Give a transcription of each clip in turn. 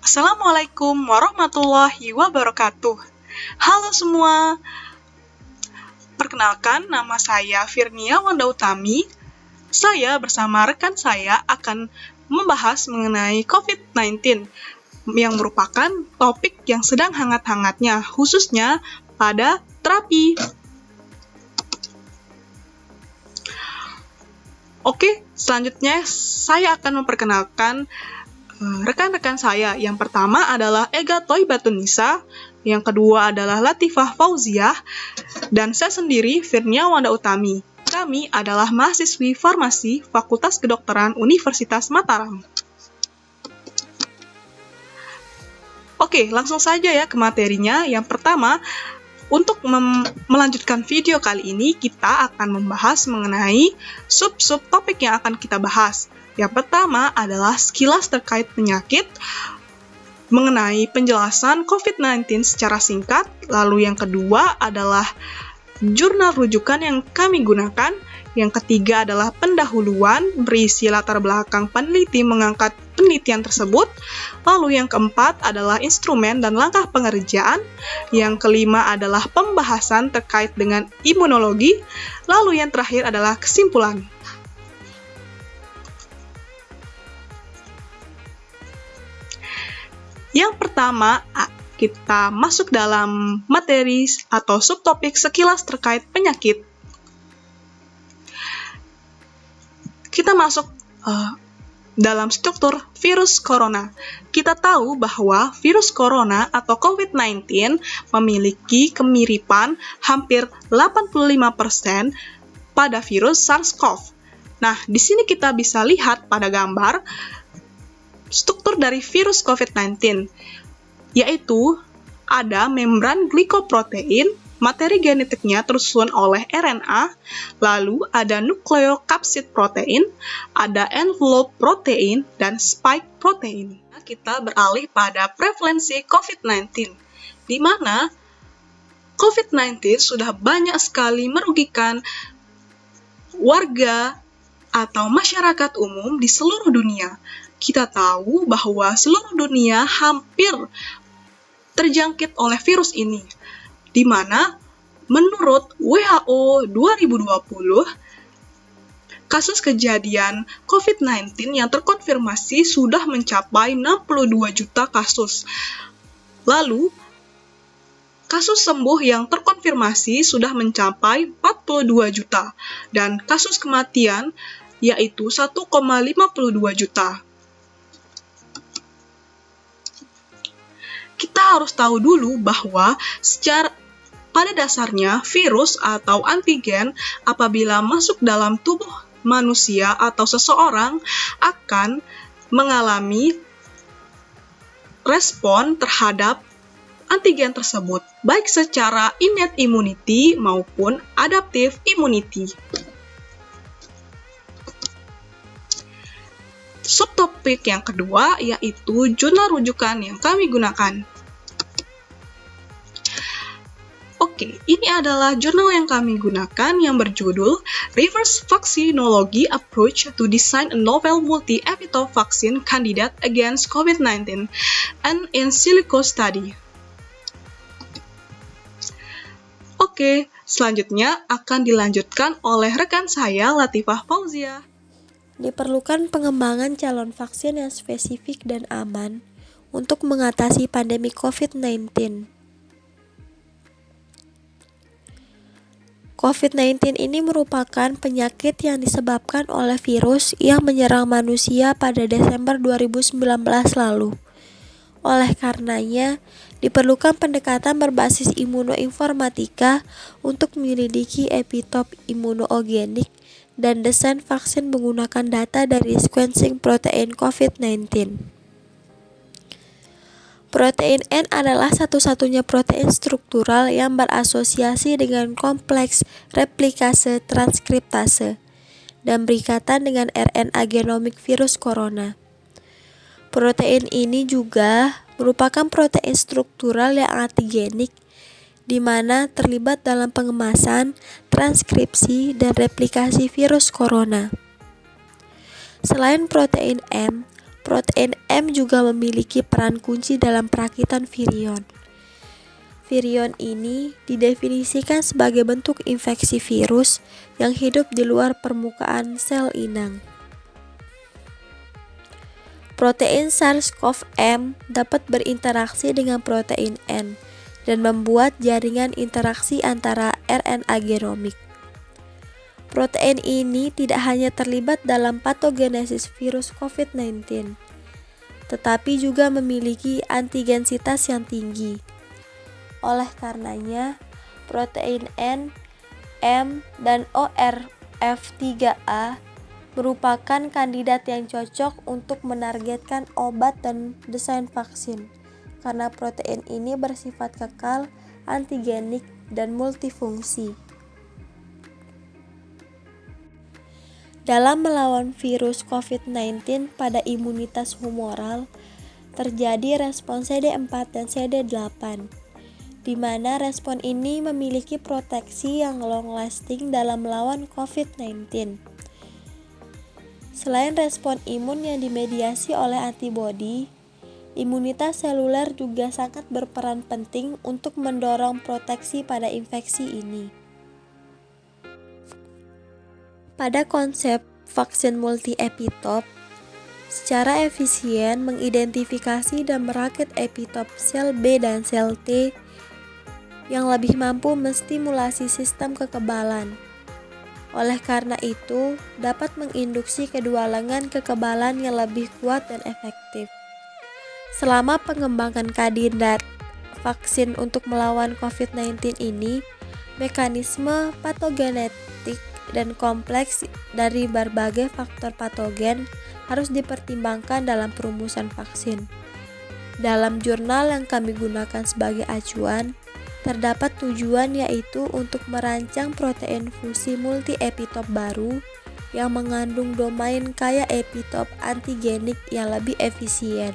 Assalamualaikum warahmatullahi wabarakatuh. Halo semua. Perkenalkan, nama saya Firnia Wanda Utami. Saya bersama rekan saya akan membahas mengenai COVID-19 yang merupakan topik yang sedang hangat-hangatnya, khususnya pada terapi. Oke, selanjutnya saya akan memperkenalkan rekan-rekan saya. Yang pertama adalah Ega Toibatunisa, yang kedua adalah Latifah Fauziah, dan saya sendiri Firnia Wanda Utami. Kami adalah mahasiswi farmasi Fakultas Kedokteran Universitas Mataram. Oke, langsung saja ya ke materinya. Yang pertama, untuk melanjutkan video kali ini, kita akan membahas mengenai sub-sub topik yang akan kita bahas. Yang pertama adalah sekilas terkait penyakit, mengenai penjelasan COVID-19 secara singkat. Lalu yang kedua adalah jurnal rujukan yang kami gunakan. Yang ketiga adalah pendahuluan, berisi latar belakang peneliti mengangkat penelitian tersebut. Lalu yang keempat adalah instrumen dan langkah pengerjaan. Yang kelima adalah pembahasan terkait dengan imunologi. Lalu yang terakhir adalah kesimpulan. Yang pertama, kita masuk dalam materi atau subtopik sekilas terkait penyakit. Kita masuk dalam struktur virus corona. Kita tahu bahwa virus corona atau COVID-19 memiliki kemiripan hampir 85% pada virus SARS-CoV. Nah, di sini kita bisa lihat pada gambar struktur dari virus COVID-19, yaitu ada membran glikoprotein, materi genetiknya tersusun oleh RNA, lalu ada nukleokapsid protein, ada envelope protein, dan spike protein. Kita beralih pada prevalensi COVID-19, di mana COVID-19 sudah banyak sekali merugikan warga atau masyarakat umum di seluruh dunia. Kita tahu bahwa seluruh dunia hampir terjangkit oleh virus ini, di mana menurut WHO 2020, kasus kejadian COVID-19 yang terkonfirmasi sudah mencapai 62 juta kasus. Lalu, kasus sembuh yang terkonfirmasi sudah mencapai 42 juta, dan kasus kematian yaitu 1,52 juta. Kita harus tahu dulu bahwa pada dasarnya virus atau antigen apabila masuk dalam tubuh manusia atau seseorang akan mengalami respon terhadap antigen tersebut, baik secara innate immunity maupun adaptive immunity. Subtopik yang kedua yaitu jurnal rujukan yang kami gunakan. Oke, ini adalah jurnal yang kami gunakan yang berjudul Reverse Vaccinology Approach to Design a Novel Multi-Epitope Vaccine Candidate Against COVID-19, an in silico study. Oke, selanjutnya akan dilanjutkan oleh rekan saya Latifah Fauziah. Diperlukan pengembangan calon vaksin yang spesifik dan aman untuk mengatasi pandemi COVID-19. COVID-19 ini merupakan penyakit yang disebabkan oleh virus yang menyerang manusia pada Desember 2019 lalu. Oleh karenanya, diperlukan pendekatan berbasis imunoinformatika untuk menyelidiki epitop imunogenik dan desain vaksin menggunakan data dari sequencing protein COVID-19. Protein N adalah satu-satunya protein struktural yang berasosiasi dengan kompleks replikase transkriptase dan berikatan dengan RNA genomik virus corona. Protein ini juga merupakan protein struktural yang antigenik, di mana terlibat dalam pengemasan, transkripsi, dan replikasi virus corona. Selain protein M, Protein M juga memiliki peran kunci dalam perakitan virion. Virion ini didefinisikan sebagai bentuk infeksi virus yang hidup di luar permukaan sel inang. Protein SARS-CoV-M dapat berinteraksi dengan protein N dan membuat jaringan interaksi antara RNA genomik. Protein ini tidak hanya terlibat dalam patogenesis virus COVID-19, tetapi juga memiliki antigensitas yang tinggi. Oleh karenanya, protein N, M, dan ORF3A merupakan kandidat yang cocok untuk menargetkan obat dan desain vaksin, karena protein ini bersifat kekal, antigenik, dan multifungsi. Dalam melawan virus COVID-19 pada imunitas humoral, terjadi respon CD4 dan CD8, di mana respon ini memiliki proteksi yang long-lasting dalam melawan COVID-19. Selain respon imun yang dimediasi oleh antibodi, imunitas seluler juga sangat berperan penting untuk mendorong proteksi pada infeksi ini. Pada konsep vaksin multi-epitop, secara efisien mengidentifikasi dan merakit epitop sel B dan sel T yang lebih mampu menstimulasi sistem kekebalan. Oleh karena itu, dapat menginduksi kedua lengan kekebalan yang lebih kuat dan efektif. Selama pengembangan kandidat vaksin untuk melawan COVID-19 ini, mekanisme patogenetik dan kompleks dari berbagai faktor patogen harus dipertimbangkan dalam perumusan vaksin. Dalam jurnal yang kami gunakan sebagai acuan, terdapat tujuan yaitu untuk merancang protein fusi multi-epitop baru yang mengandung domain kaya epitop antigenik yang lebih efisien.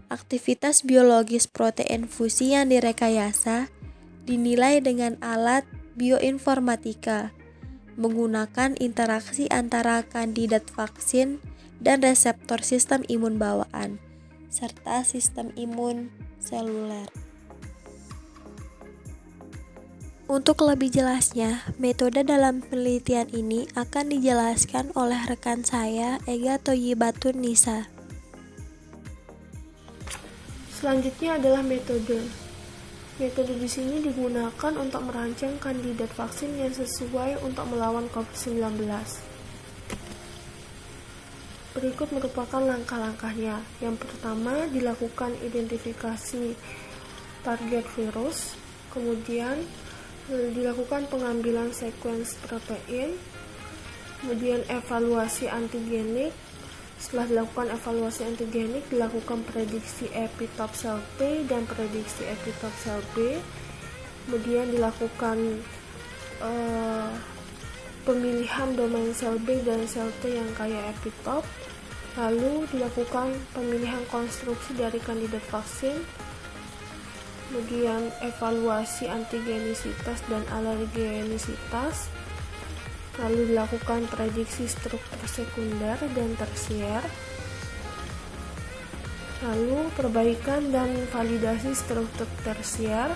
Aktivitas biologis protein fusi yang direkayasa dinilai dengan alat bioinformatika, menggunakan interaksi antara kandidat vaksin dan reseptor sistem imun bawaan, serta sistem imun seluler. Untuk lebih jelasnya, metode dalam penelitian ini akan dijelaskan oleh rekan saya, Ega Thayyibatun Nisa. Selanjutnya adalah metode. Metode di sini digunakan untuk merancang kandidat vaksin yang sesuai untuk melawan COVID-19. Berikut merupakan langkah-langkahnya. Yang pertama, dilakukan identifikasi target virus, kemudian dilakukan pengambilan sekuens protein, kemudian evaluasi antigenik. Setelah dilakukan evaluasi antigenik, dilakukan prediksi epitop sel T dan prediksi epitop sel B. Kemudian dilakukan pemilihan domain sel B dan sel T yang kaya epitop. Lalu dilakukan pemilihan konstruksi dari kandidat vaksin. Kemudian evaluasi antigenisitas dan alergenisitas, lalu dilakukan prediksi struktur sekunder dan tersier, lalu perbaikan dan validasi struktur tersier,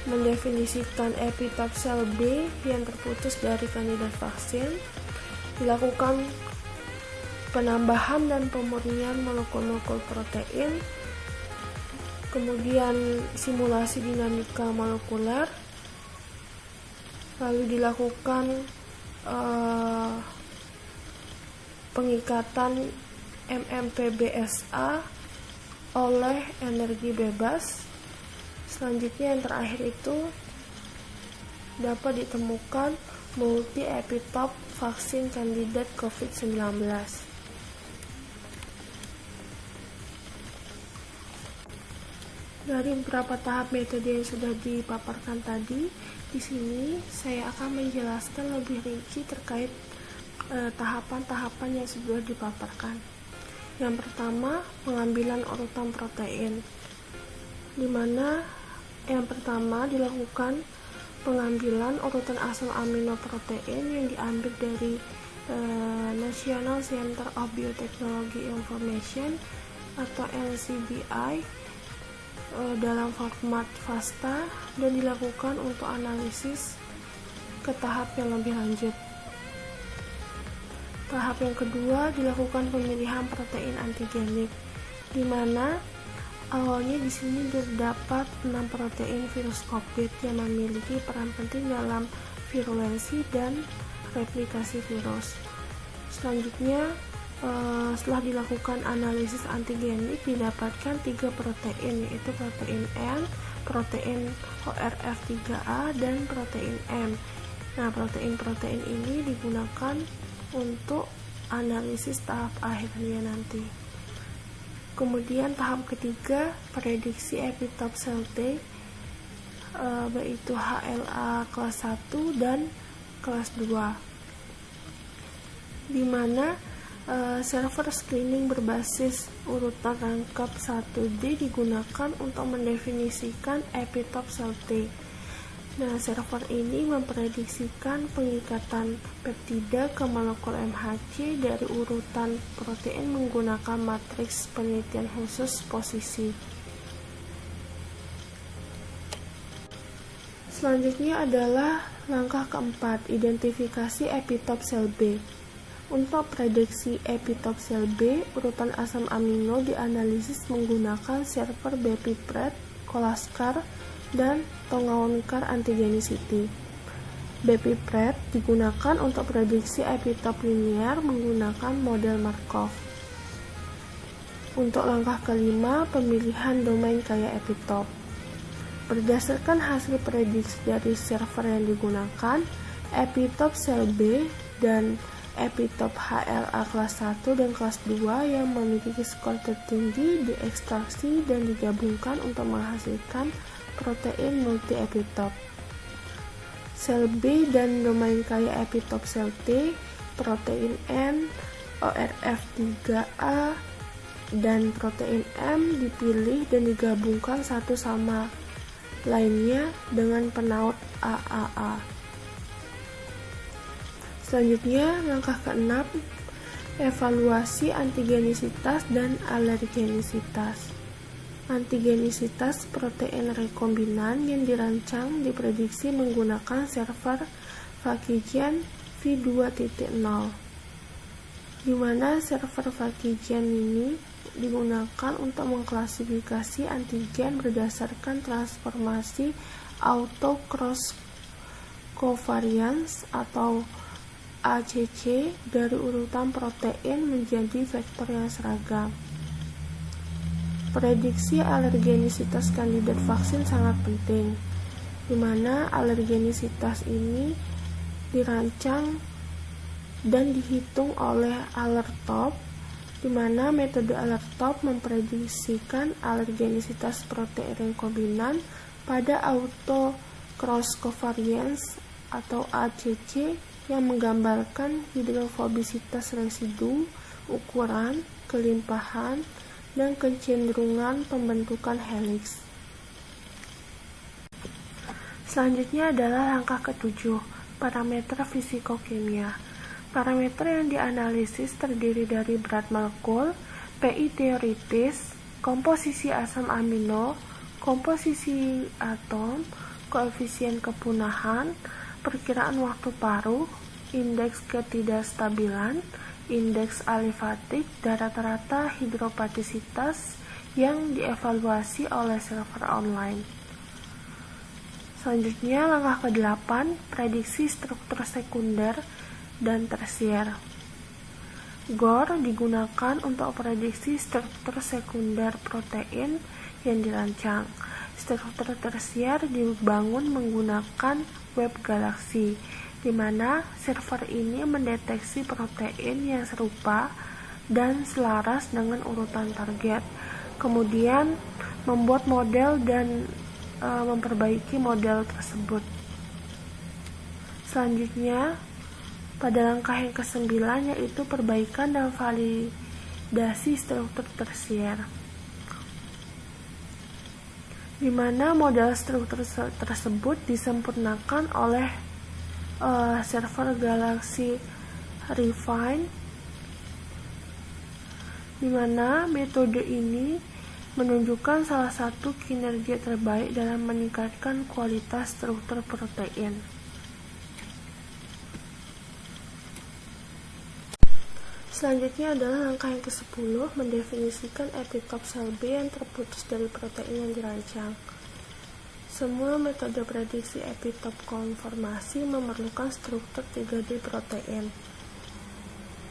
mendefinisikan epitop sel B yang terputus dari kandidat vaksin, dilakukan penambahan dan pemurnian molekul-molekul protein, kemudian simulasi dinamika molekuler, lalu dilakukan pengikatan MMP-BSA oleh energi bebas. Selanjutnya yang terakhir itu dapat ditemukan multi-epitop vaksin kandidat COVID-19. Dari beberapa tahap metode yang sudah dipaparkan tadi, di sini saya akan menjelaskan lebih rinci terkait tahapan-tahapan yang sudah dipaparkan. Yang pertama, pengambilan urutan protein, di mana yang pertama dilakukan pengambilan urutan asam amino protein yang diambil dari National Center of Biotechnology Information atau NCBI dalam format FASTA dan dilakukan untuk analisis ke tahap yang lebih lanjut. Tahap yang kedua dilakukan pemilihan protein antigenik, di mana awalnya di sini terdapat 6 protein virus COVID yang memiliki peran penting dalam virulensi dan replikasi virus. Selanjutnya, setelah dilakukan analisis antigenik, didapatkan 3 protein, yaitu protein N, protein ORF3A, dan protein M. Nah, protein-protein ini digunakan untuk analisis tahap akhirnya nanti. Kemudian tahap ketiga, prediksi epitope sel T, yaitu HLA kelas 1 dan kelas 2, di mana server screening berbasis urutan rangkap 1D digunakan untuk mendefinisikan epitope sel T. Nah, server ini memprediksikan pengikatan peptida ke molekul MHC dari urutan protein menggunakan matriks penelitian khusus posisi. Selanjutnya adalah langkah keempat, identifikasi epitope sel B. Untuk prediksi epitope sel B, urutan asam amino dianalisis menggunakan server BPPRED, Colaskar, dan Tongaonkar antigenicity. BPPRED digunakan untuk prediksi epitope linear menggunakan model Markov. Untuk langkah kelima, pemilihan domain kaya epitope. Berdasarkan hasil prediksi dari server yang digunakan, epitope sel B dan epitope HLA kelas 1 dan kelas 2 yang memiliki skor tertinggi diekstraksi dan digabungkan untuk menghasilkan protein multi-epitope. Sel B dan domain kaya epitope sel T, protein N, ORF3A, dan protein M dipilih dan digabungkan satu sama lainnya dengan penaut AAA. Selanjutnya, langkah ke-6, evaluasi antigenisitas dan alergenisitas. Antigenisitas protein rekombinan yang dirancang diprediksi menggunakan server Vakigen V2.0, di mana server Vakigen ini digunakan untuk mengklasifikasi antigen berdasarkan transformasi auto cross covariance atau ACC dari urutan protein menjadi vektor yang seragam. Prediksi alergenisitas kandidat vaksin sangat penting, di mana alergenisitas ini dirancang dan dihitung oleh Allertop, di mana metode Allertop memprediksikan alergenisitas protein rekombinan pada auto cross covariance atau ACC yang menggambarkan hidrofobisitas residu, ukuran, kelimpahan, dan kecenderungan pembentukan heliks. Selanjutnya adalah langkah ke-7, parameter fisikokimia. Parameter yang dianalisis terdiri dari berat molekul, PI teoritis, komposisi asam amino, komposisi atom, koefisien kepunahan, perkiraan waktu paruh, indeks ketidakstabilan, indeks alifatik, dan rata-rata hidropatisitas yang dievaluasi oleh server online. Selanjutnya, langkah ke-8, prediksi struktur sekunder dan tersier. GOR digunakan untuk prediksi struktur sekunder protein yang dirancang. Struktur tersier dibangun menggunakan web galaksi, di mana server ini mendeteksi protein yang serupa dan selaras dengan urutan target, kemudian membuat model dan memperbaiki model tersebut. Selanjutnya, pada langkah yang ke-9 yaitu perbaikan dan validasi struktur tersier, di mana model struktur tersebut disempurnakan oleh server Galaxy refine, di mana metode ini menunjukkan salah satu kinerja terbaik dalam meningkatkan kualitas struktur protein. Selanjutnya adalah langkah yang ke-10, mendefinisikan epitop sel B yang terputus dari protein yang dirancang. Semua metode prediksi epitop konformasi memerlukan struktur 3D protein.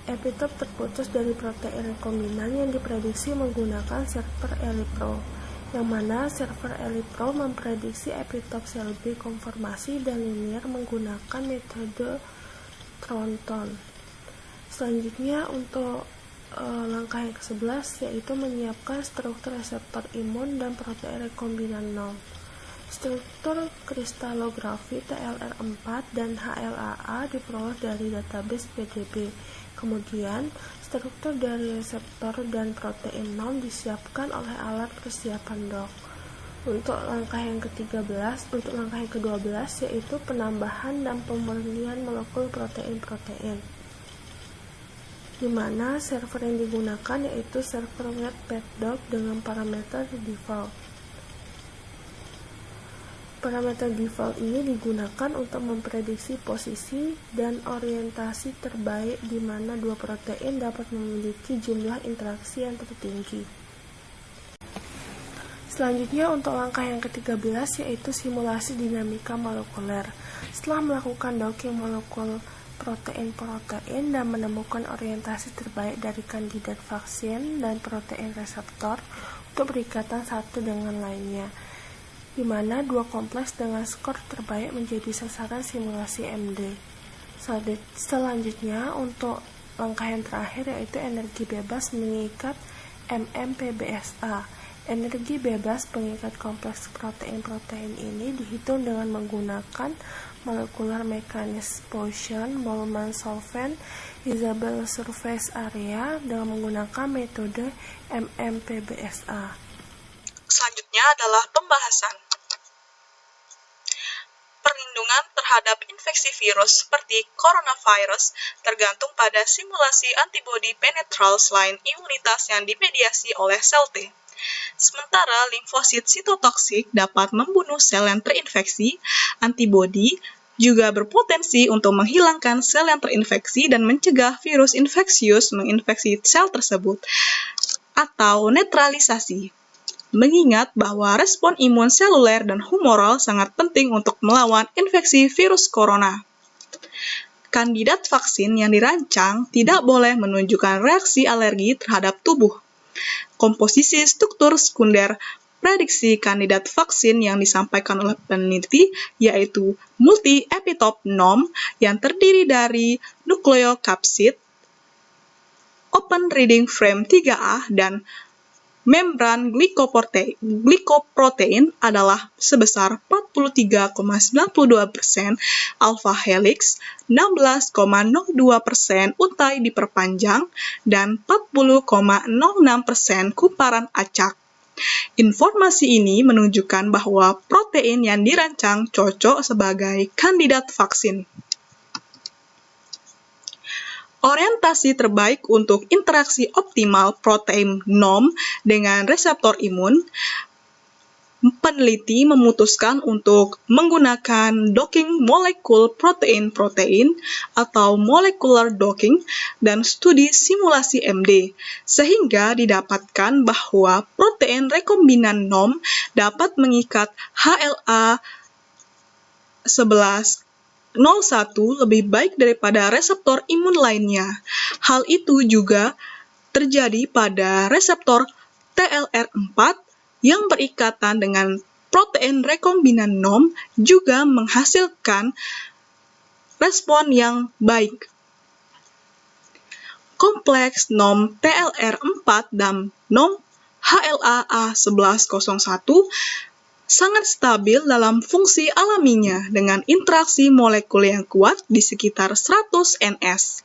Epitop terputus dari protein rekombinan yang diprediksi menggunakan server ELIPRO, yang mana server ELIPRO memprediksi epitop sel B konformasi dan linier menggunakan metode Thornton. Selanjutnya untuk langkah yang ke-11 yaitu menyiapkan struktur reseptor imun dan protein rekombinan norm. Struktur kristalografi TLR4 dan HLA-A diperoleh dari database PDB. Kemudian, struktur dari reseptor dan protein norm disiapkan oleh alat persiapan dok. Untuk langkah yang ke-12 yaitu penambahan dan pemurnian molekul protein-protein, di mana server yang digunakan yaitu server web-PetDoc dengan parameter default. Parameter default ini digunakan untuk memprediksi posisi dan orientasi terbaik di mana dua protein dapat memiliki jumlah interaksi yang tertinggi. Selanjutnya untuk langkah yang ke-13 yaitu simulasi dinamika molekuler. Setelah melakukan docking molekul protein-protein dan menemukan orientasi terbaik dari kandidat vaksin dan protein reseptor untuk berikatan satu dengan lainnya, di mana dua kompleks dengan skor terbaik menjadi sasaran simulasi MD. Selanjutnya untuk langkah yang terakhir yaitu energi bebas mengikat MMPBSA. Energi bebas pengikat kompleks protein-protein ini dihitung dengan menggunakan molecular mechanics Poisson, Boltzmann solvent, Isabelle surface area dengan menggunakan metode MMPBSA. Selanjutnya adalah pembahasan perlindungan terhadap infeksi virus seperti coronavirus tergantung pada simulasi antibodi penetral selain imunitas yang dimediasi oleh sel T. Sementara limfosit sitotoksik dapat membunuh sel yang terinfeksi, antibodi juga berpotensi untuk menghilangkan sel yang terinfeksi dan mencegah virus infeksius menginfeksi sel tersebut atau netralisasi. Mengingat bahwa respon imun seluler dan humoral sangat penting untuk melawan infeksi virus corona. Kandidat vaksin yang dirancang tidak boleh menunjukkan reaksi alergi terhadap tubuh. Komposisi struktur sekunder prediksi kandidat vaksin yang disampaikan oleh peneliti yaitu multi-epitope NOM yang terdiri dari nukleokapsid, open reading frame 3A, dan membran glikoprotein adalah sebesar 43,92%, alpha helix 16,02%, untai diperpanjang, dan 40,06% kumparan acak. Informasi ini menunjukkan bahwa protein yang dirancang cocok sebagai kandidat vaksin. Orientasi terbaik untuk interaksi optimal protein NOM dengan reseptor imun, peneliti memutuskan untuk menggunakan docking molekul protein-protein atau molecular docking dan studi simulasi MD, sehingga didapatkan bahwa protein rekombinan NOM dapat mengikat HLA 11 01 lebih baik daripada reseptor imun lainnya. Hal itu juga terjadi pada reseptor TLR4 yang berikatan dengan protein rekombinan NOM juga menghasilkan respon yang baik. Kompleks NOM TLR4 dan NOM HLA-A 1101 sangat stabil dalam fungsi alaminya dengan interaksi molekul yang kuat di sekitar 100 ns.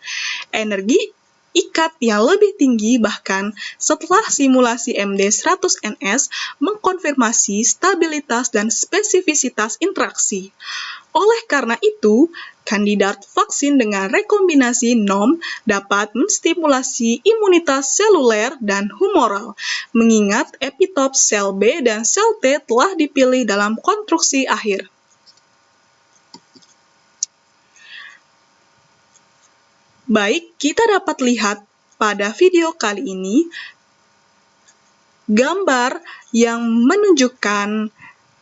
Energi ikat yang lebih tinggi bahkan setelah simulasi MD 100 ns mengkonfirmasi stabilitas dan spesifisitas interaksi. Oleh karena itu, Kandidat vaksin dengan rekombinasi NOM dapat menstimulasi imunitas seluler dan humoral, mengingat epitop sel B dan sel T telah dipilih dalam konstruksi akhir. Baik, kita dapat lihat pada video kali ini gambar yang menunjukkan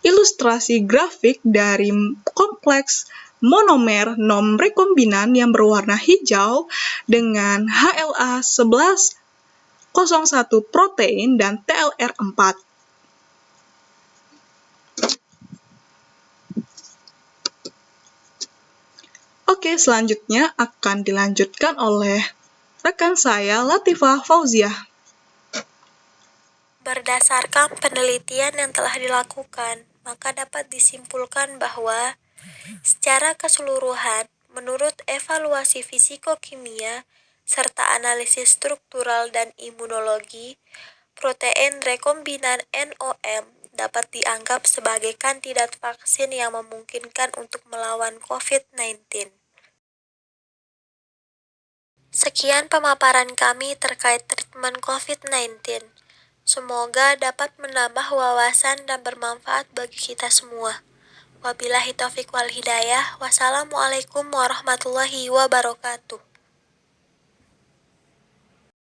ilustrasi grafik dari kompleks monomer NOM rekombinan yang berwarna hijau dengan HLA 1101 protein dan TLR 4. Oke, selanjutnya akan dilanjutkan oleh rekan saya Latifah Fauziah. Berdasarkan penelitian yang telah dilakukan, maka dapat disimpulkan bahwa secara keseluruhan, menurut evaluasi fisikokimia serta analisis struktural dan imunologi, protein rekombinan NOM dapat dianggap sebagai kandidat vaksin yang memungkinkan untuk melawan COVID-19. Sekian pemaparan kami terkait treatment COVID-19. Semoga dapat menambah wawasan dan bermanfaat bagi kita semua. Wabillahi taufiq wal hidayah. Wassalamualaikum warahmatullahi wabarakatuh.